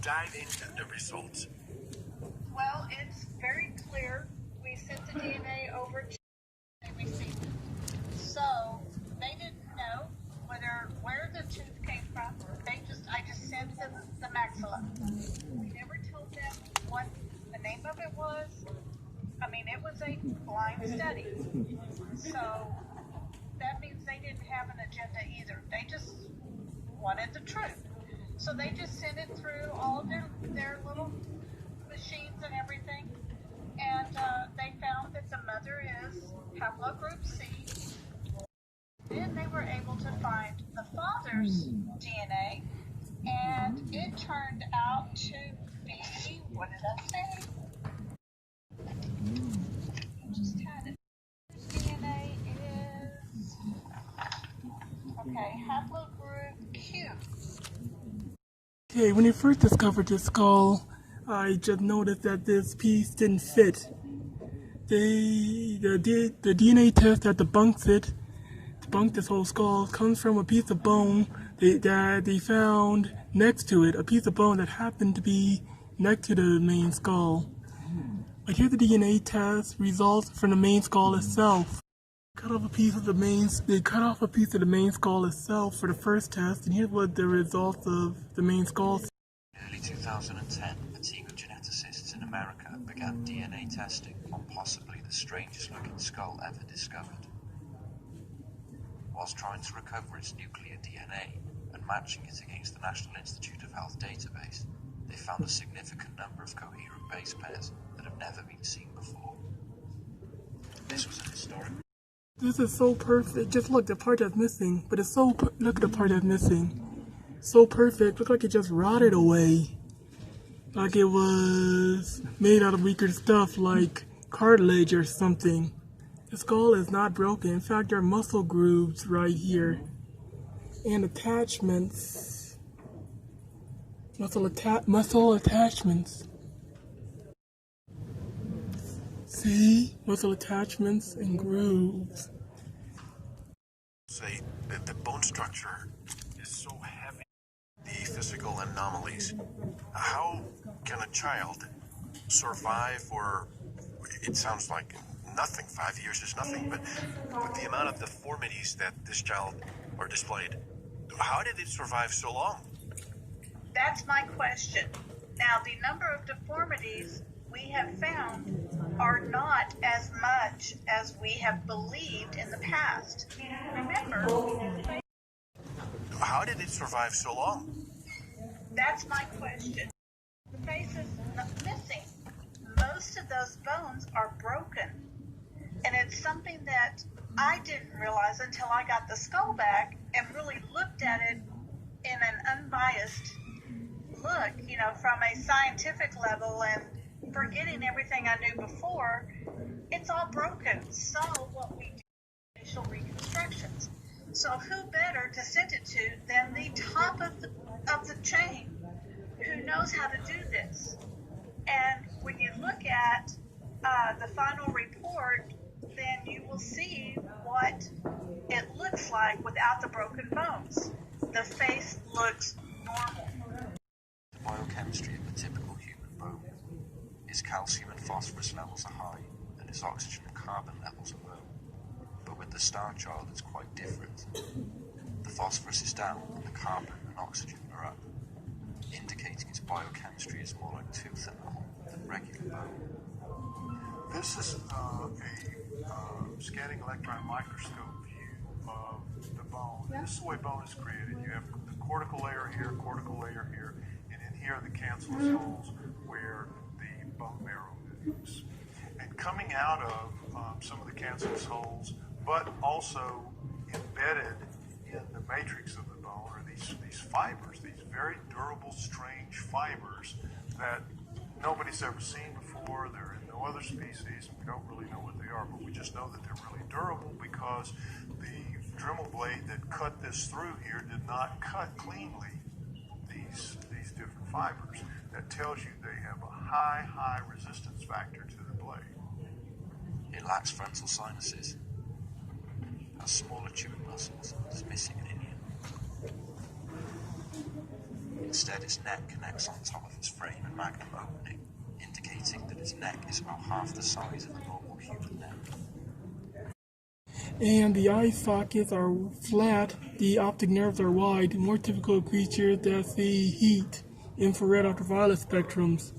dive into the results. Well, it's very clear. We sent the DNA over to they received it. So they didn't know where the tooth came from. I just sent them the maxilla. We never told them what the name of it was. I mean, it was a blind study. So that means they didn't have an agenda either. They just wanted the truth. So they just sent it through all of their little machines and everything. And they found that the mother is haplogroup C. Then they were able to find the father's DNA, and it turned out to be, what did I say? Just had it. DNA is, okay, haplogroup Q. Okay, when they first discovered the skull, I just noticed that this piece didn't fit. The DNA test that debunked this whole skull, comes from a piece of bone that they found next to it, a piece of bone that happened to be next to the main skull. But here's the DNA test results from the main skull itself. They cut off a piece of the main skull itself for the first test, and here's what the results of the main skull. In early 2010, a team of geneticists in America began DNA testing on possibly the strangest looking skull ever discovered. Whilst trying to recover its nuclear DNA and matching it against the National Institute of Health database, they found a significant number of coherent base pairs that have never been seen before. This was an historic. This is so perfect. Just look, the part that's missing. But it's so look at the part that's missing. So perfect. Looks like it just rotted away. Like it was made out of weaker stuff, like cartilage or something. The skull is not broken. In fact, there are muscle grooves right here. And attachments. Muscle attachments. See? Muscle attachments and grooves. Say that the bone structure is so heavy. The physical anomalies. How can a child survive, or it sounds like nothing, 5 years is nothing, but with the amount of deformities that this child are displayed, how did it survive so long? That's my question. Now, the number of deformities we have found are not as much as we have believed in the past. Remember, how did it survive so long? that's my question. The face is missing. Most of those bones are broken. And it's something that I didn't realize until I got the skull back and really looked at it in an unbiased look, from a scientific level, and forgetting everything I knew before. It's all broken. So what we do is facial reconstructions. So who better to send it to than the top of the chain, who knows how to do this? And when you look at the final report, then you will see what it looks like without the broken bones. The face looks normal. The biochemistry of the typical human bone. His calcium and phosphorus levels are high, and his oxygen and carbon levels are low. But with the Star Child, it's quite different. The phosphorus is down, and the carbon and oxygen are up, indicating its biochemistry is more like tooth enamel than regular bone. This is a scanning electron microscope view of the bone. This is the way bone is created. You have the cortical layer here, and in here are the cancellous holes where the bone marrow is. And coming out of some of the cancellous holes, but also embedded in the matrix of the bone, are these fibers, these very durable, strange fibers that nobody's ever seen before. They're in no other species. We don't really know what they are, but we just know that they're really durable because the Dremel blade that cut this through here did not cut cleanly these different fibers. That tells you they have a high resistance factor to the blade. It lacks frontal sinuses, has smaller chewing muscles, is missing an ilium. Instead, its neck connects on top of its frame and magnum opening, indicating that its neck is about half the size of a normal human neck. And the eye sockets are flat, the optic nerves are wide, more typical of creatures that see heat, infrared, ultraviolet spectrums.